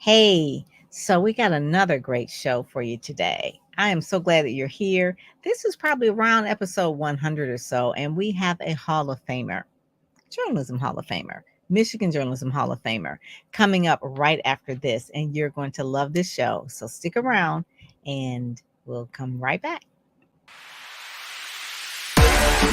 Hey, so we got another great show for you today. I am so glad that you're here. This is probably around episode 100 or so, and we have a Hall of Famer, Journalism Hall of Famer, Michigan Journalism Hall of Famer, coming up right after this. And you're going to love this show. So stick around and we'll come right back.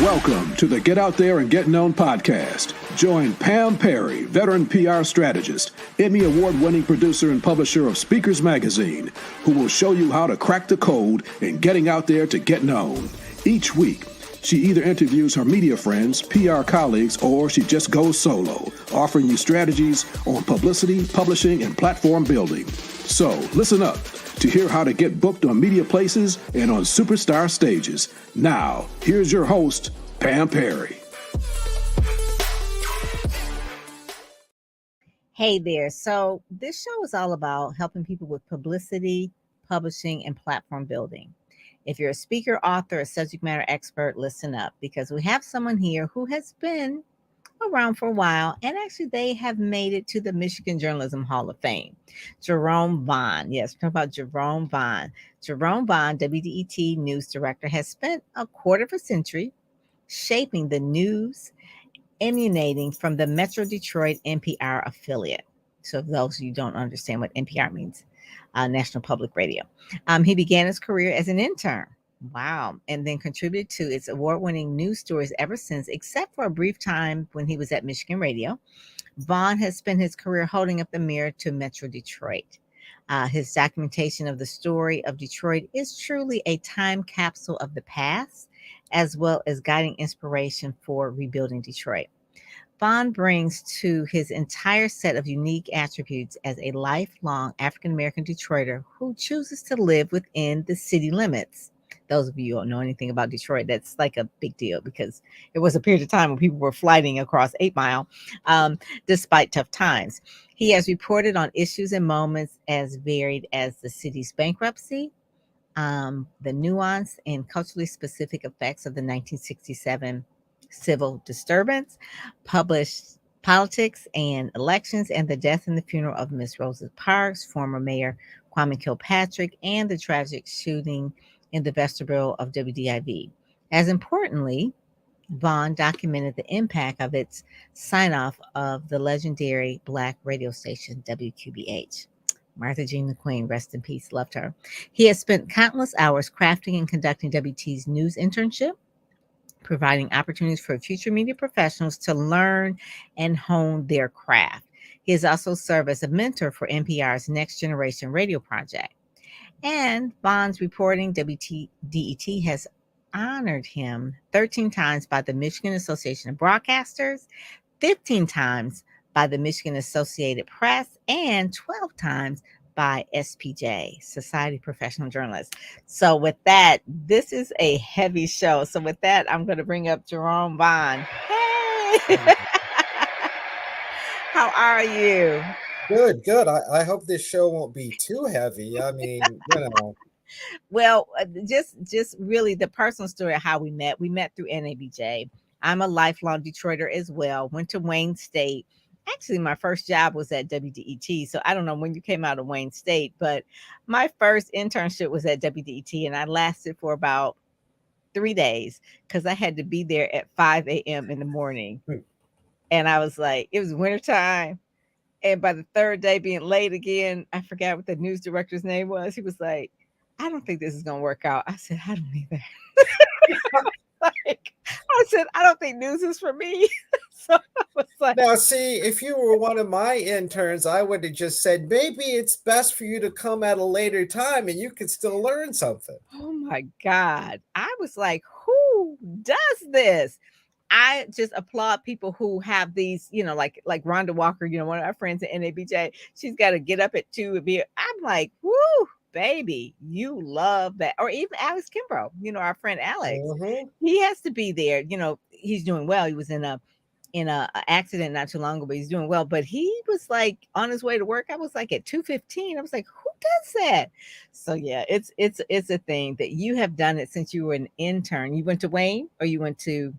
Welcome to the Get Out There and Get Known podcast. Join Pam Perry, veteran PR strategist, Emmy award-winning producer and publisher of Speakers Magazine, who will show you how to crack the code in getting out there to get known. Each week, she either interviews her media friends, PR colleagues, or she just goes solo, offering you strategies on publicity, publishing, and platform building. So listen up to hear how to get booked on media places and on superstar stages. Now, here's your host, Pam Perry. Hey there. So this show is all about helping people with publicity, publishing, and platform building. If you're a speaker, author, a subject matter expert, listen up, because we have someone here who has been around for a while, and actually they have made it to the Michigan Journalism Hall of Fame. Jerome Vaughn. Yes, we're talking about Jerome Vaughn. Jerome Vaughn, WDET news director, has spent a quarter of a century shaping the news emanating from the Metro Detroit NPR affiliate. So, for those of you who don't understand what NPR means, National Public Radio. He began his career as an intern. Wow. And then contributed to its award-winning news stories ever since, except for a brief time when he was at Michigan Radio. Vaughn has spent his career holding up the mirror to Metro Detroit. His documentation of the story of Detroit is truly a time capsule of the past, as well as guiding inspiration for rebuilding Detroit. Vaughn brings to his entire set of unique attributes as a lifelong African-American Detroiter who chooses to live within the city limits. Those of you who don't know anything about Detroit, that's like a big deal, because it was a period of time when people were flighting across 8 Mile despite tough times. He has reported on issues and moments as varied as the city's bankruptcy, the nuanced and culturally specific effects of the 1967 civil disturbance, published politics and elections, and the death and the funeral of Miss Rosa Parks, former Mayor Kwame Kilpatrick, and the tragic shooting in the vestibule of WDIV. As importantly, Vaughn documented the impact of its sign-off of the legendary Black radio station WQBH. Martha Jean the Queen, rest in peace, loved her. He has spent countless hours crafting and conducting WT's news internship, providing opportunities for future media professionals to learn and hone their craft. He has also served as a mentor for NPR's Next Generation Radio Project. And Vaughn's reporting, WDET has honored him 13 times by the Michigan Association of Broadcasters, 15 times by the Michigan Associated Press, and 12 times by SPJ, Society of Professional Journalists. So with that, this is a heavy show. So with that, I'm going to bring up Jerome Vaughn. Hey! How are you? Good. I hope this show won't be too heavy. I mean, Well, just really the personal story of how we met. We met through NABJ. I'm a lifelong Detroiter as well. Went to Wayne State. Actually, my first job was at WDET. So I don't know when you came out of Wayne State, but my first internship was at WDET, and I lasted for about 3 days because I had to be there at 5 a.m. in the morning. And I was like, it was wintertime. And by the third day being late again, I forgot what the news director's name was. He was like, I don't think this is going to work out. I said, I don't either. I said, I don't think news is for me. So I was like, now see, if you were one of my interns, I would have just said, maybe it's best for you to come at a later time and you could still learn something. Oh my God. I was like, who does this? I just applaud people who have these, like Rhonda Walker, one of our friends at NABJ. She's got to get up at 2 and be. I'm like, woo, baby, you love that. Or even Alex Kimbrough, our friend Alex. Mm-hmm. He has to be there. He's doing well. He was in a accident not too long ago, but he's doing well. But he was like on his way to work. I was like at 2:15. I was like, who does that? So yeah, it's a thing that you have done it since you were an intern. You went to Wayne, or you went to?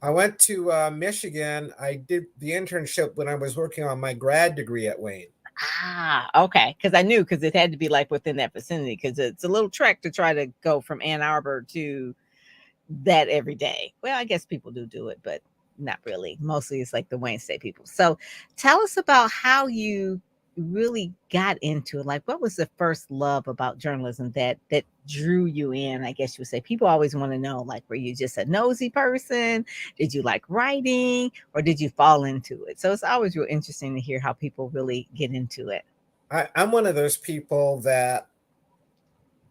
I went to Michigan. I did the internship when I was working on my grad degree at Wayne. Okay. Because I knew, because it had to be like within that vicinity, because it's a little trek to try to go from Ann Arbor to that every day. Well, I guess people do it, but not really. Mostly it's like the Wayne State people. So tell us about how you really got into it. Like, what was the first love about journalism that drew you in? I guess you would say people always want to know, like, were you just a nosy person? Did you like writing, or did you fall into it? So it's always real interesting to hear how people really get into it. I'm one of those people that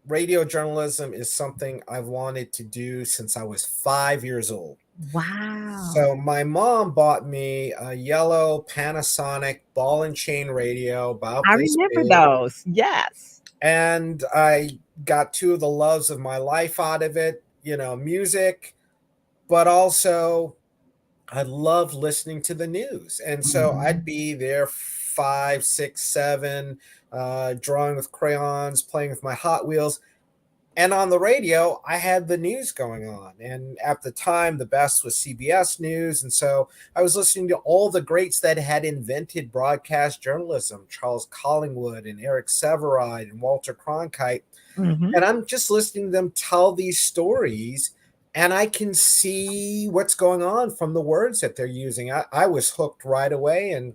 radio journalism is something I've wanted to do since I was 5 years old. Wow. So my mom bought me a yellow Panasonic ball and chain radio about I this remember big, those. Yes. and I got two of the loves of my life out of it, music, but also I love listening to the news. And so I'd Mhm. be there 5, 6, 7, drawing with crayons, playing with my Hot Wheels. And on the radio, I had the news going on. And at the time, the best was CBS News. And so I was listening to all the greats that had invented broadcast journalism: Charles Collingwood and Eric Sevareid and Walter Cronkite. Mhm. And I'm just listening to them tell these stories. And I can see what's going on from the words that they're using. I was hooked right away, and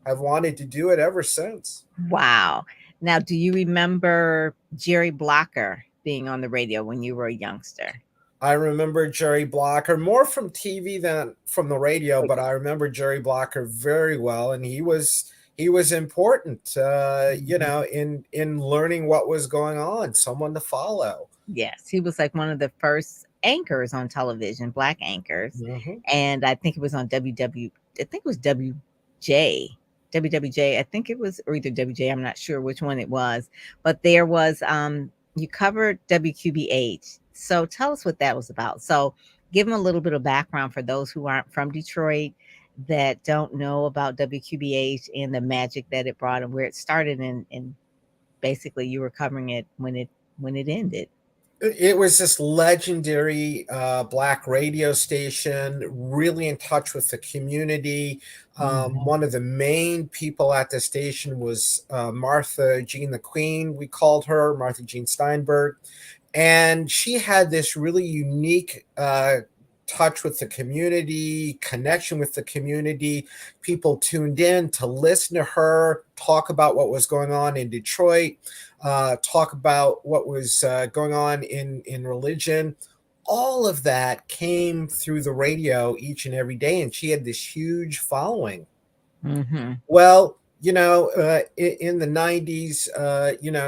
I've wanted to do it ever since. Wow. Now, do you remember Jerry Blocker being on the radio when you were a youngster? I remember Jerry Blocker more from TV than from the radio, but I remember Jerry Blocker very well, and he was important, Mhm. in learning what was going on, someone to follow. Yes, he was like one of the first anchors on television, black anchors. Mhm. And I think it was on WW, I think it was WJ, WWJ. I think it was, or either WJ, I'm not sure which one it was. But there was, you covered WQBH. So tell us what that was about. So give them a little bit of background for those who aren't from Detroit, that don't know about WQBH and the magic that it brought and where it started, and basically you were covering it when it ended. It was this legendary black radio station, really in touch with the community. Mhm. One of the main people at the station was Martha Jean the Queen. We called her Martha Jean Steinberg. And she had this really unique touch with the community, connection with the community. People tuned in to listen to her talk about what was going on in Detroit, talk about what was going on in religion. All of that came through the radio each and every day, and she had this huge following. Mhm. Well, in the 90s,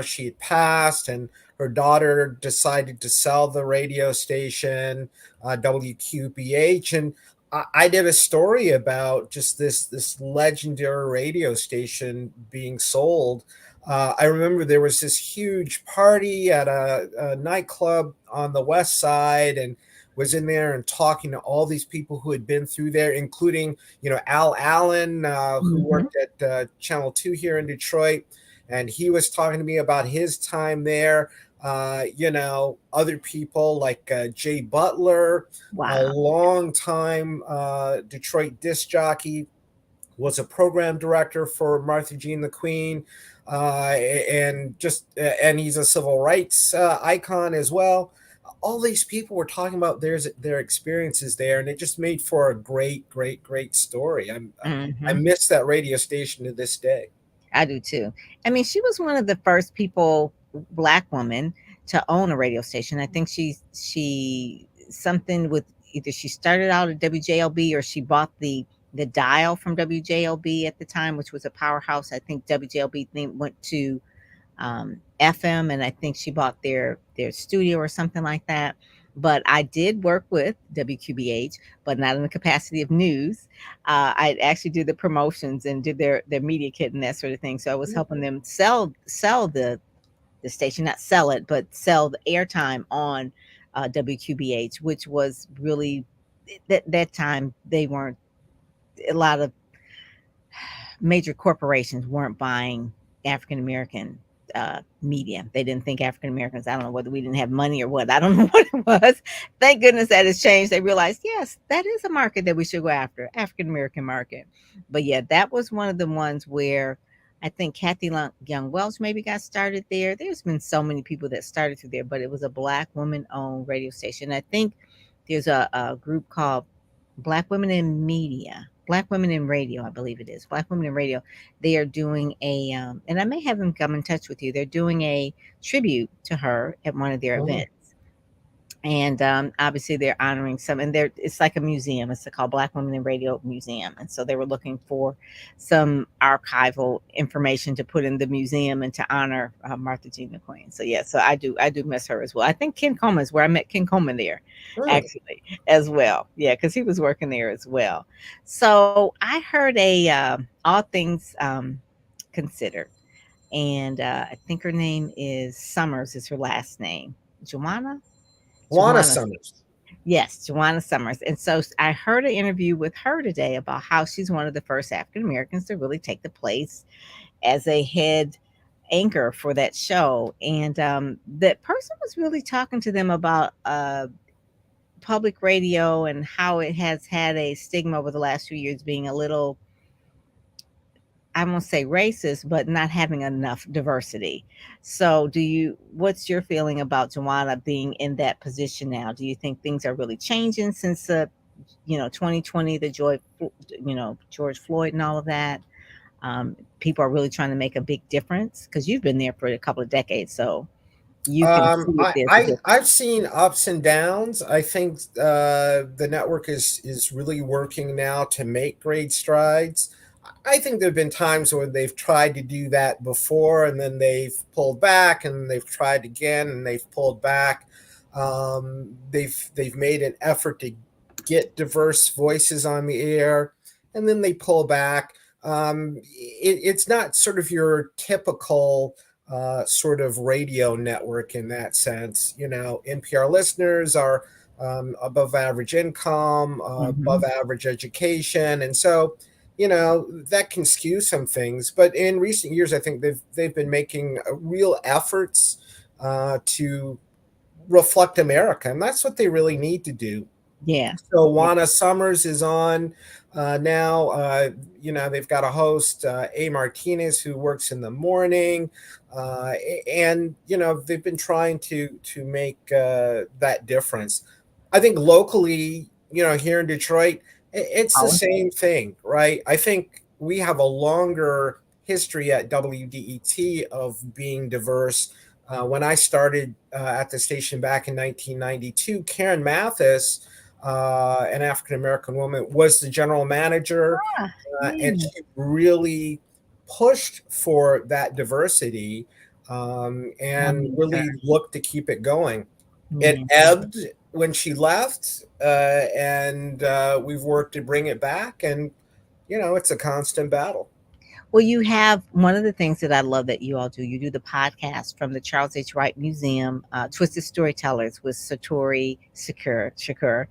she had passed, and her daughter decided to sell the radio station, WQBH. And I did a story about just this legendary radio station being sold. I remember there was this huge party at a nightclub on the west side, and was in there and talking to all these people who had been through there, including Al Allen, who Mhm. worked at Channel 2 here in Detroit. And he was talking to me about his time there. Other people like Jay Butler, a Wow. long time Detroit disc jockey, was a program director for Martha Jean the Queen, and he's a civil rights icon as well. All these people were talking about their experiences there, and it just made for a great, great, great story. I Mhm. miss that radio station to this day. I do too. I mean, she was one of the first people, black woman, to own a radio station. I think she something with, either she started out at WJLB or she bought the dial from WJLB at the time, which was a powerhouse. I think WJLB thing went to FM, and I think she bought their studio or something like that. But I did work with WQBH, but not in the capacity of news. I actually did the promotions and did their media kit and that sort of thing. So I was helping them sell the station, not sell it, but sell the airtime on WQBH, which was really, that time they weren't, a lot of major corporations weren't buying African American media. They didn't think African Americans, I don't know whether we didn't have money or what. I don't know what it was. Thank goodness that has changed. They realized, yes, that is a market that we should go after, African American market. But yeah, that was one of the ones where I think Kathy Young Welch maybe got started there. There's been so many people that started through there, but it was a Black woman owned radio station. I think there's a group called Black Women in Media, Black Women in Radio, I believe it is. Black Women in Radio. They are doing and I may have them come in touch with you. They're doing a tribute to her at one of their Mhm. events. And obviously they're honoring some, and it's like a museum. It's called Black Women in Radio Museum, and so they were looking for some archival information to put in the museum and to honor Martha Jean McQueen. So yeah, so I do miss her as well. I think Ken Coleman is where I met Ken Coleman there, Hmm. actually, as well. Yeah, because he was working there as well. So I heard a All Things Considered, and I think her name is Summers is her last name, Joanna. Juana Joanna. Summers. Yes, Joanna Summers. And so I heard an interview with her today about how she's one of the first African Americans to really take the place as a head anchor for that show. And that person was really talking to them about public radio and how it has had a stigma over the last few years being a little, I won't say racist, but not having enough diversity. So, what's your feeling about Joanna being in that position now? Do you think things are really changing since 2020, the George Floyd and all of that? People are really trying to make a big difference because you've been there for a couple of decades, so you can see if there's a difference. I've seen ups and downs. I think the network is really working now to make great strides. I think there have been times where they've tried to do that before, and then they've pulled back, and they've tried again, and they've pulled back. They've made an effort to get diverse voices on the air, and then they pull back. It's not sort of your typical sort of radio network in that sense. NPR listeners are above average income, above Mhm. average education, and so that can skew some things. But in recent years, I think they've been making real efforts to reflect America, and that's what they really need to do. Yeah. So Yeah. Juana Summers is on now. They've got a host, A. Martinez, who works in the morning, and they've been trying to make that difference. I think locally, here in Detroit, it's the Oh, same thing, right? I think we have a longer history at WDET of being diverse. When I started at the station back in 1992, Karen Mathis, an African American woman, was the general manager, ah, and yeah. she really pushed for that diversity One and minute, sir. really looked to keep it going. It Yeah. ebbed when she left, and we've worked to bring it back, and it's a constant battle. Well, you have one of the things that I love that you all do. You do the podcast from the Charles H. Wright Museum, Twisted Storytellers with Satori Shakur.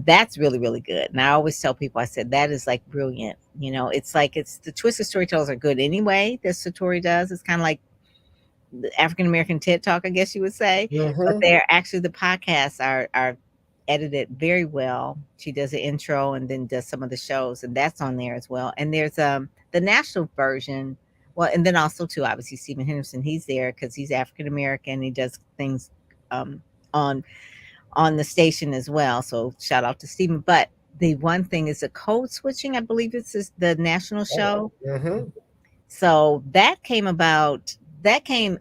That's really, really good. And I always tell people, I said, that is like brilliant. It's like it's the Twisted Storytellers are good anyway, that Satori does. It's kind of like the African American TED Talk, I guess you would say. But Hmm. they're actually the podcasts are edited very well. She does the intro and then does some of the shows, and that's on there as well. And there's the national version. Well, and then also too, obviously Stephen Henderson, he's there because he's African American. He does things um on on the station as well. So shout out to Stephen. But the one thing is the code switching. I believe it's the national show. Hmm. So that came about. That came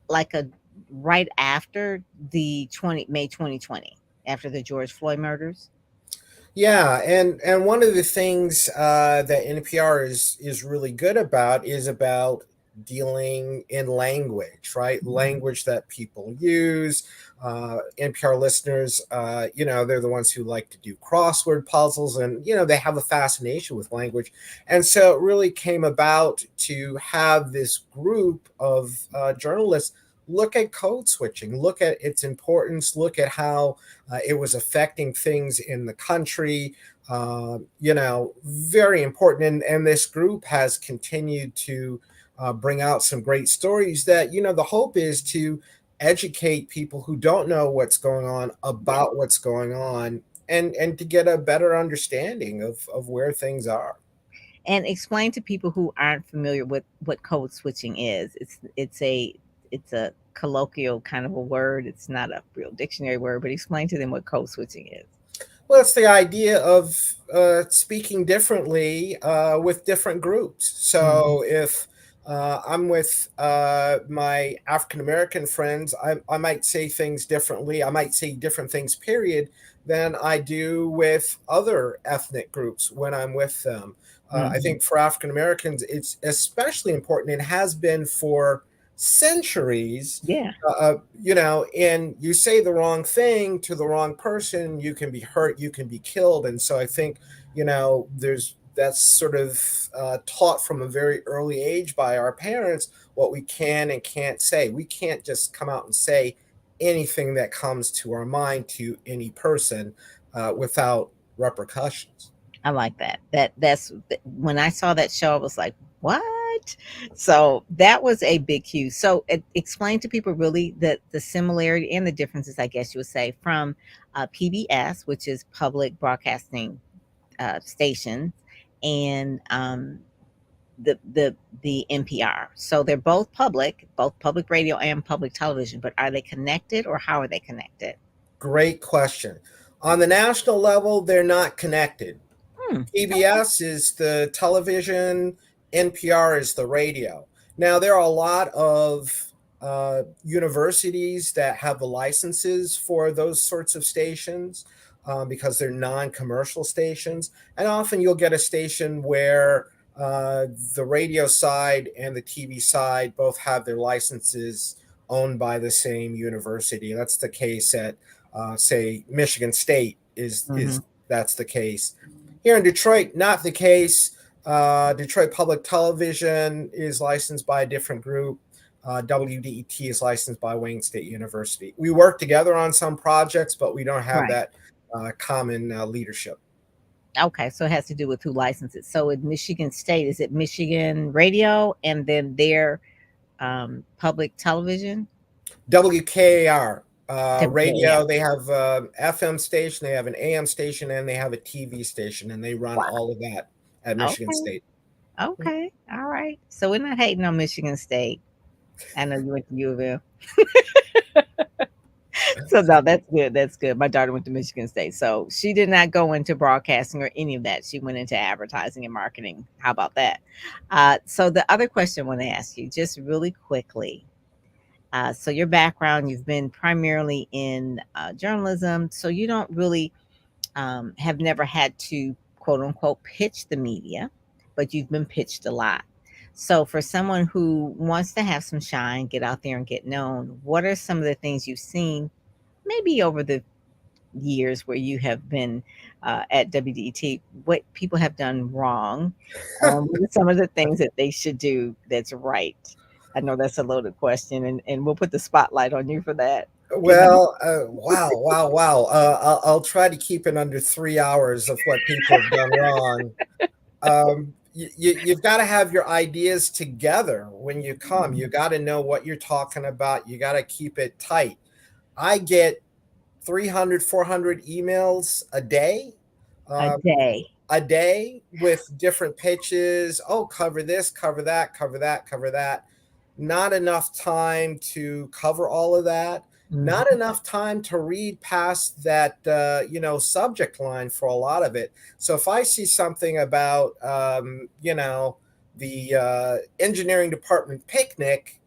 like a right after the 20 May 2020, after the George Floyd murders. Yeah, and one of the things that NPR is really good about is about dealing in language, right? Language that people use. NPR listeners, they're the ones who like to do crossword puzzles, and they have a fascination with language, and so it really came about to have this group of journalists look at code switching, look at its importance, look at how it was affecting things in the country. Very important. And this group has continued to bring out some great stories that, the hope is to educate people who don't know what's going on about what's going on, and to get a better understanding of where things are. And explain to people who aren't familiar with what code switching is. It's a colloquial kind of a word. It's not a real dictionary word, but explain to them what code switching is. Well, it's the idea of speaking differently with different groups. So if I'm with my African American friends, I might say things differently. I might say different things, period, than I do with other ethnic groups when I'm with them. I think for African Americans, it's especially important and has been for centuries. Yeah. And you say the wrong thing to the wrong person, you can be hurt, you can be killed. And so I think, that's sort of taught from a very early age by our parents what we can and can't say. We can't just come out and say anything that comes to our mind to any person without repercussions. I like that. That's when I saw that show, I was like, what? So that was a big cue. So explain to people really the similarity and the differences, I guess you would say, from PBS, which is public broadcasting station, and the NPR. So they're both public radio and public television, but are they connected, or how are they connected? Great question. On the national level, they're not connected. Okay. PBS is the television, NPR is the radio. Now, there are a lot of universities that have the licenses for those sorts of stations because they're non-commercial stations. And often you'll get a station where the radio side and the TV side both have their licenses owned by the same university. That's the case at, say, Michigan State is that's the case. Here in Detroit, not the case. Detroit Public Television is licensed by a different group. WDET is licensed by Wayne State University. We work together on some projects, but we don't have that common leadership. Okay, so it has to do with who licenses. So at Michigan State, is it Michigan Radio and then their public television? WKAR. Radio, WKAR. they have FM station, they have an AM station, and they have a TV station, and they run all of that at Michigan State. Okay, all right. So we're not hating on Michigan State. I know you went to U of M. So no, that's good. That's good. My daughter went to Michigan State, so she did not go into broadcasting or any of that. She went into advertising and marketing. How about that? So the other question I want to ask you, just really quickly. So your background, you've been primarily in journalism, so you don't really have never had to quote unquote pitch the media, but you've been pitched a lot. So for someone who wants to have some shine, get out there and get known, what are some of the things you've seen maybe over the years where you have been at WDET, what people have done wrong? What are some of the things that they should do that's right? I know that's a loaded question, and we'll put the spotlight on you for that. Well, wow. I'll try to keep it under 3 hours of what people have done wrong. You've got to have your ideas together when you come. You got to know what you're talking about. You got to keep it tight. I get 300, 400 emails a day. A day with different pitches. Oh, cover this, cover that, cover that, cover that. Not enough time to cover all of that. Not enough time to read past that, subject line for a lot of it. So if I see something about, the engineering department picnic,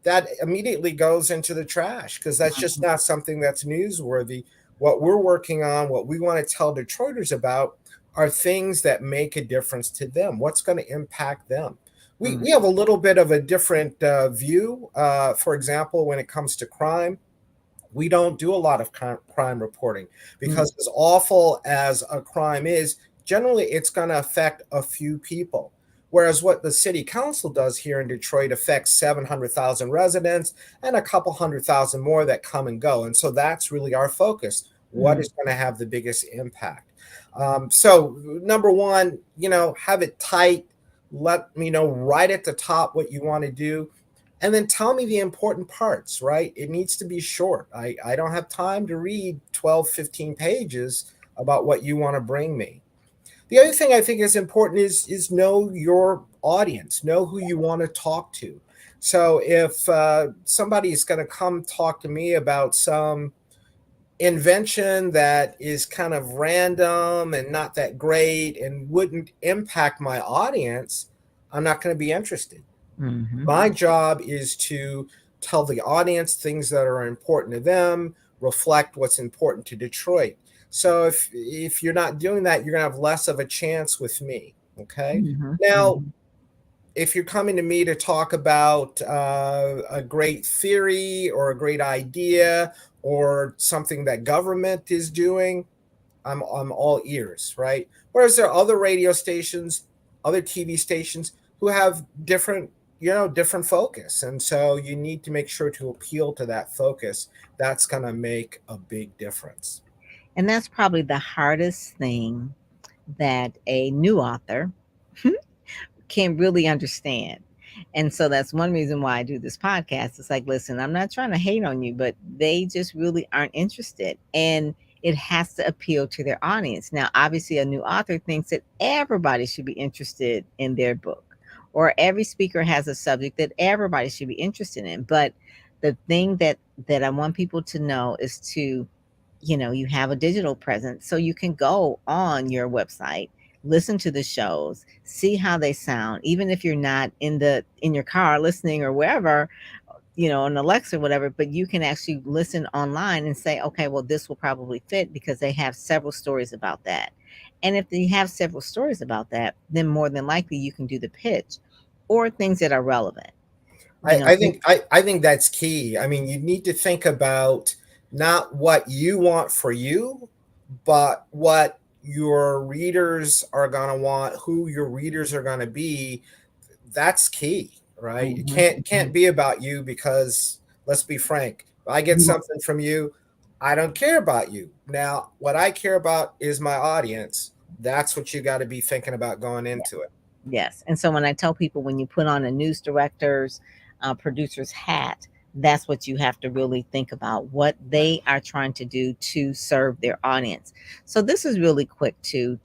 that immediately goes into the trash because that's just not something that's newsworthy. What we're working on, what we want to tell Detroiters about are things that make a difference to them. What's going to impact them? We have a little bit of a different view. For example, when it comes to crime, we don't do a lot of crime reporting because as awful as a crime is, generally it's going to affect a few people. Whereas what the city council does here in Detroit affects 700,000 residents and a couple 100,000 more that come and go. And so that's really our focus. What is going to have the biggest impact? So number one, have it tight. Let me know right at the top what you want to do. And then tell me the important parts, right? It needs to be short. I don't have time to read 12, 15 pages about what you want to bring me. The other thing I think is important is know your audience, know who you want to talk to. So if somebody is going to come talk to me about some invention that is kind of random and not that great and wouldn't impact my audience, I'm not going to be interested. Mm-hmm. My job is to tell the audience things that are important to them, reflect what's important to Detroit. So if you're not doing that, you're going to have less of a chance with me. Okay. Mm-hmm. Now, Mm-hmm. if you're coming to me to talk about a great theory or a great idea or something that government is doing, I'm all ears, right? Whereas there are other radio stations, other TV stations who have different, different focus. And so you need to make sure to appeal to that focus. That's going to make a big difference. And that's probably the hardest thing that a new author can really understand. And so that's one reason why I do this podcast. It's like, listen, I'm not trying to hate on you, but they just really aren't interested. And it has to appeal to their audience. Now, obviously, a new author thinks that everybody should be interested in their book, or every speaker has a subject that everybody should be interested in. But the thing that I want people to know is to, you have a digital presence, so you can go on your website, listen to the shows, see how they sound, even if you're not in your car listening or wherever, on Alexa or whatever, but you can actually listen online and say, okay, well, this will probably fit because they have several stories about that. And if they have several stories about that, then more than likely you can do the pitch or things that are relevant. I think that's key. I mean, you need to think about not what you want for you, but what your readers are going to want, who your readers are going to be. That's key, right? It can't be about you, because let's be frank, if I get something from you, I don't care about you. Now, what I care about is my audience. That's what you got to be thinking about going into it. Yes. And so when I tell people, when you put on a news director's, producer's hat, that's what you have to really think about, what they are trying to do to serve their audience. So this is really quick to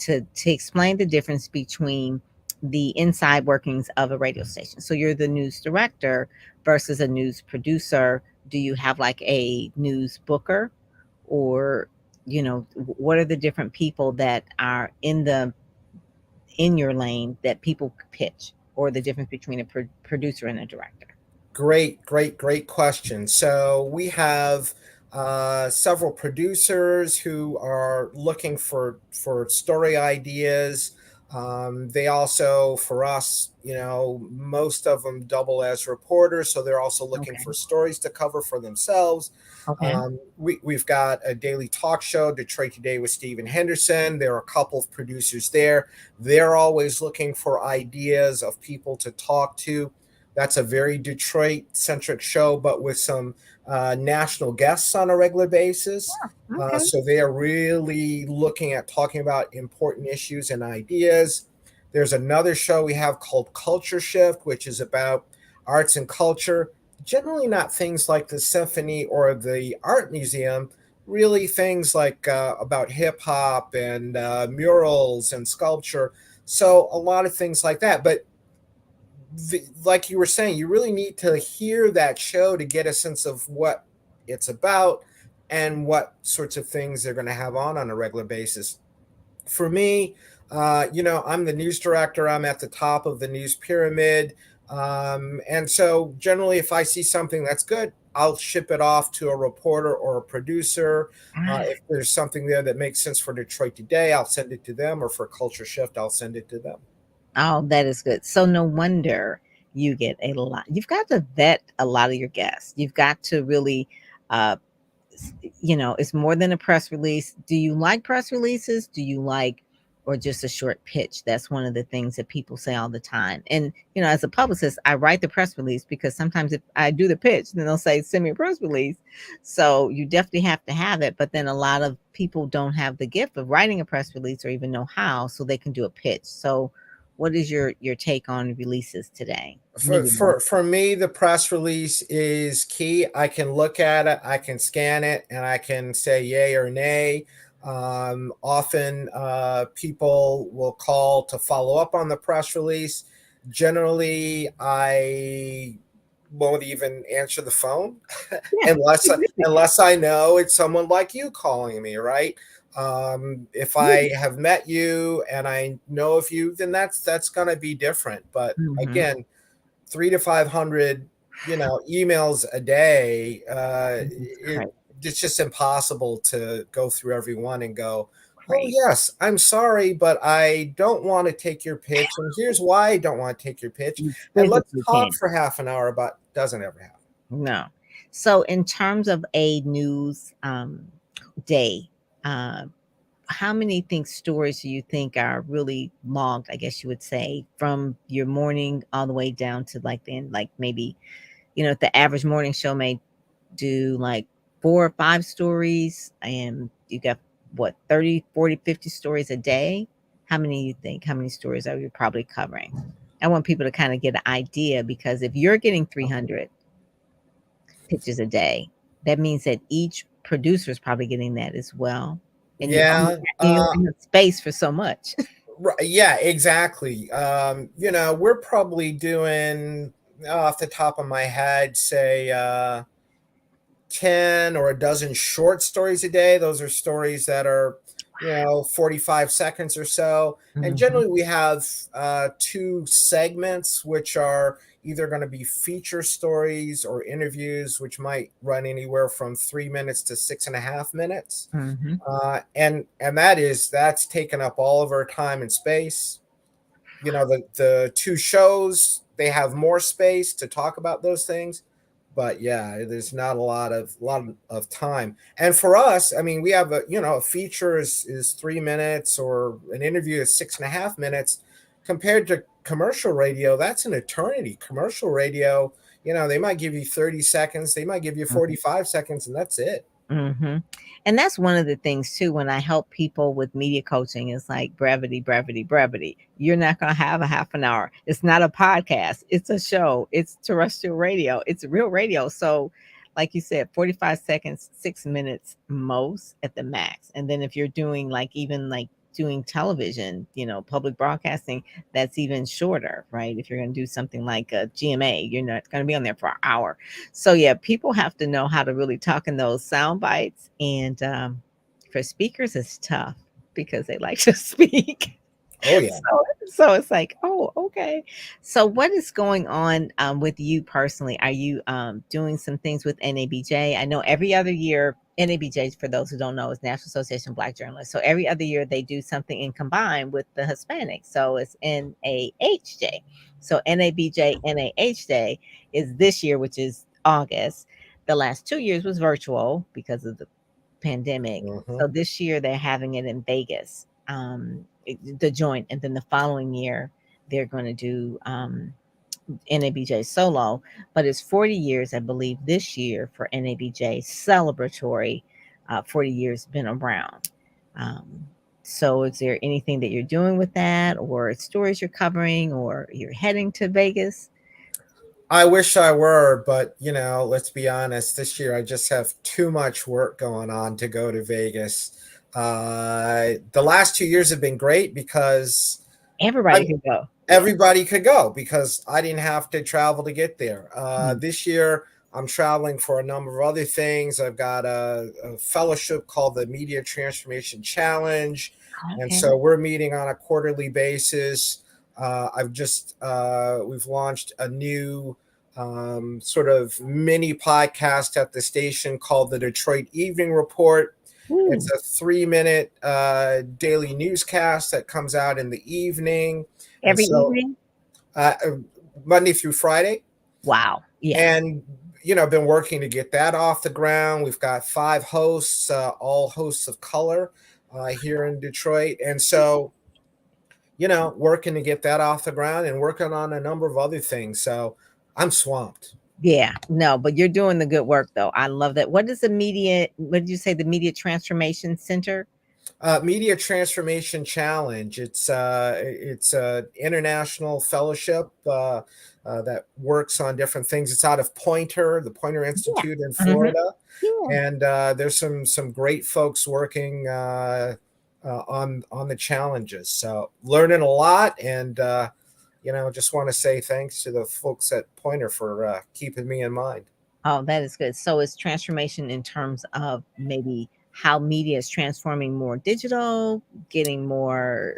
explain the difference between the inside workings of a radio station. So you're the news director versus a news producer. Do you have like a news booker, or what are the different people that are in your lane that people pitch, or the difference between a producer and a director? Great question. So we have several producers who are looking for story ideas. They also, for us, most of them double as reporters, so they're also looking Okay. for stories to cover for themselves. Okay. We've got a daily talk show, Detroit Today with Stephen Henderson. There are a couple of producers there. They're always looking for ideas of people to talk to. That's a very Detroit-centric show, but with some national guests on a regular basis. Yeah, okay. So they are really looking at talking about important issues and ideas. There's another show we have called Culture Shift, which is about arts and culture. Generally not things like the symphony or the art museum, really things like about hip hop and murals and sculpture. So a lot of things like that. But like you were saying, you really need to hear that show to get a sense of what it's about and what sorts of things they're going to have on a regular basis. For me, I'm the news director. I'm at the top of the news pyramid. And so generally, if I see something that's good, I'll ship it off to a reporter or a producer. If there's something there that makes sense for Detroit Today, I'll send it to them, or for Culture Shift, I'll send it to them. Oh, that is good. So no wonder you get a lot. You've got to vet a lot of your guests. You've got to really, it's more than a press release. Do you like press releases? Do you like, or just a short pitch? That's one of the things that people say all the time. And, as a publicist, I write the press release, because sometimes if I do the pitch, then they'll say, send me a press release. So you definitely have to have it. But then a lot of people don't have the gift of writing a press release or even know how, so they can do a pitch. So what is your take on releases today? For me, the press release is key. I can look at it, I can scan it, and I can say yay or nay. Often people will call to follow up on the press release. Generally, I won't even answer the phone Yeah. unless I know it's someone like you calling me, right? If I have met you and I know of you, then that's going to be different. But Mhm. again, 300 to 500, emails a day. It's crazy. It's just impossible to go through every one and go, oh Crazy. yes, I'm sorry, but I don't want to take your pitch, and here's why I don't want to take your pitch, You and let's physically talk can't. for half an hour. About doesn't ever happen. No. So in terms of a news day, uh, how many stories do you think are really logged, I guess you would say, from your morning all the way down to like the end? Like maybe, the average morning show may do like 4 or 5 stories, and you got what, 30, 40, 50 stories a day. How many you think? How many stories are you probably covering? I want people to kind of get an idea, because if you're getting 300 pitches a day, that means that each producer is probably getting that as well. And Yeah, you only have space for so much. yeah, exactly. We're probably doing, off the top of my head, say 10 or a dozen short stories a day. Those are stories that are, 45 seconds or so. And Mhm. generally, we have two segments, which are either going to be feature stories or interviews, which might run anywhere from 3 minutes to 6.5 minutes. Mhm. And that's taken up all of our time and space. The two shows, they have more space to talk about those things, but yeah, there's not a lot of time. And for us, I mean, we have a feature is 3 minutes, or an interview is 6.5 minutes. Compared to commercial radio, that's an eternity. Commercial radio, they might give you 30 seconds, they might give you 45 seconds, and that's it. Mhm. And that's one of the things too, when I help people with media coaching, is like brevity, brevity, brevity. You're not going to have a half an hour. It's not a podcast. It's a show. It's terrestrial radio. It's real radio. So like you said, 45 seconds, 6 minutes most at the max. And then if you're doing like, even like doing television, public broadcasting, that's even shorter, right? If you're going to do something like a GMA, you're not going to be on there for an hour. So yeah, people have to know how to really talk in those sound bites. And for speakers, it's tough because they like to speak. Oh yeah. So it's like, oh, okay. So what is going on with you personally? Are you doing some things with NABJ? I know every other year, NABJ, for those who don't know, is National Association of Black Journalists. So every other year they do something in combined with the Hispanics. So it's NAHJ. So NABJ, NAH is this year, which is August. The last 2 years was virtual because of the pandemic. Mhm. So this year they're having it in Vegas, the joint, and then the following year they're going to do NABJ solo. But it's 40 years, I believe, this year for NABJ celebratory. 40 years been around. Um, so is there anything that you're doing with that, or stories you're covering, or you're heading to Vegas? I wish I were, but let's be honest. This year, I just have too much work going on to go to Vegas. The last 2 years have been great because Everybody I can go. Yeah. everybody could go because I didn't have to travel to get there. Mm. This year, I'm traveling for a number of other things. I've got a fellowship called the Media Transformation Challenge, and Okay. so we're meeting on a quarterly basis. We've launched a new sort of mini podcast at the station called the Detroit Evening Report. Woo. It's a 3-minute daily newscast that comes out in the evening. And Every so evening? uh, Monday through Friday. Wow. Yes. And, been working to get that off the ground. We've got 5 hosts, all hosts of color here in Detroit. And so, working to get that off the ground and working on a number of other things. So I'm swamped. Yeah. No, but you're doing the good work though. I love that. What did you say, the Media Transformation Center? Media Transformation Challenge. It's an international fellowship. that works on different things. It's out of the Pointer Institute in Mm-hmm. Florida. Yeah. And there's some great folks working on the challenges. So learning a lot, and just want to say thanks to the folks at Pointer for keeping me in mind. Oh, that is good. So it's transformation in terms of maybe how media is transforming more digital, getting more.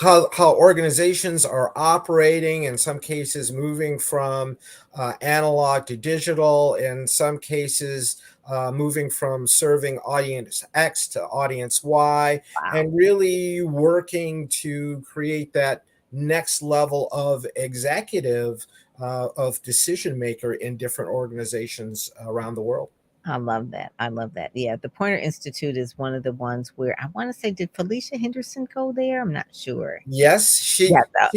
How organizations are operating, in some cases moving from analog to digital, in some cases moving from serving audience X to audience Y, Wow. and really working to create that next level of executive of decision maker in different organizations around the world. I love that. I love that. Yeah, the Pointer Institute is one of the ones where I want to say, did Felicia Henderson go there? I'm not sure. Yes, she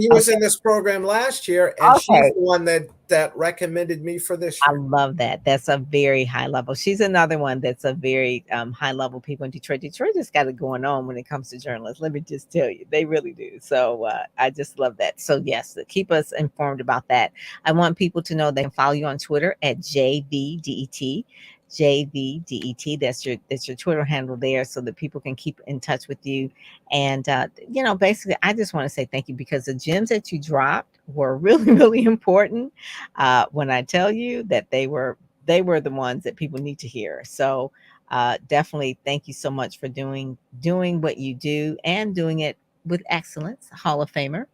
was in this program last year, and she's the one that recommended me for this year. I love that. That's a very high level. She's another one that's a very high level people in Detroit. Detroit just got it going on when it comes to journalists. Let me just tell you, they really do. So I just love that. So yes, keep us informed about that. I want people to know they can follow you on Twitter at JVDET. JVDET. That's your Twitter handle there, so that people can keep in touch with you. And basically, I just want to say thank you, because the gems that you dropped were really, really important. When I tell you that they were the ones that people need to hear. So definitely thank you so much for doing what you do, and doing it with excellence. Hall of Famer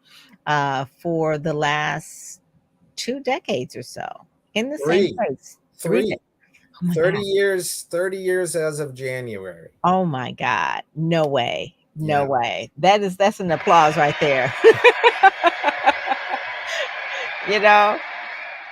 for the last 2 decades or so in the same place. 3. Oh 30 years as of January. Oh my God. No way. No way. That's an applause right there.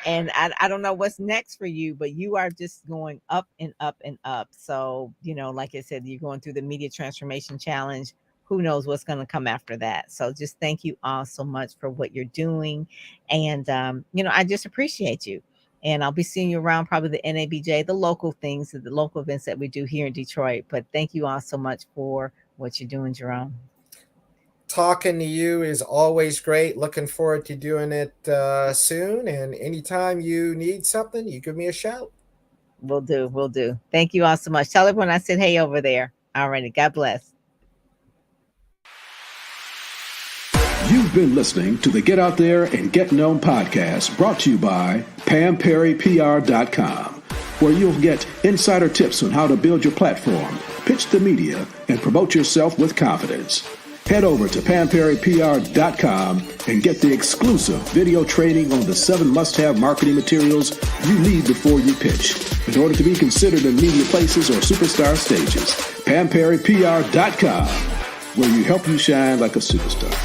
And I don't know what's next for you, but you are just going up and up and up. So, like I said, you're going through the Media Transformation Challenge. Who knows what's going to come after that. So just thank you all so much for what you're doing. And, I just appreciate you. And I'll be seeing you around probably the NABJ, the local things, the local events that we do here in Detroit. But thank you all so much for what you're doing, Jerome. Talking to you is always great. Looking forward to doing it soon. And anytime you need something, you give me a shout. Will do. Thank you all so much. Tell everyone I said hey over there. All righty. God bless. You've been listening to the Get Out There and Get Known podcast, brought to you by PamPerryPR.com, where you'll get insider tips on how to build your platform, pitch the media, and promote yourself with confidence. Head over to PamPerryPR.com and get the exclusive video training on the 7 must-have marketing materials you need before you pitch, in order to be considered in media places or superstar stages. PamPerryPR.com, where you help you shine like a superstar.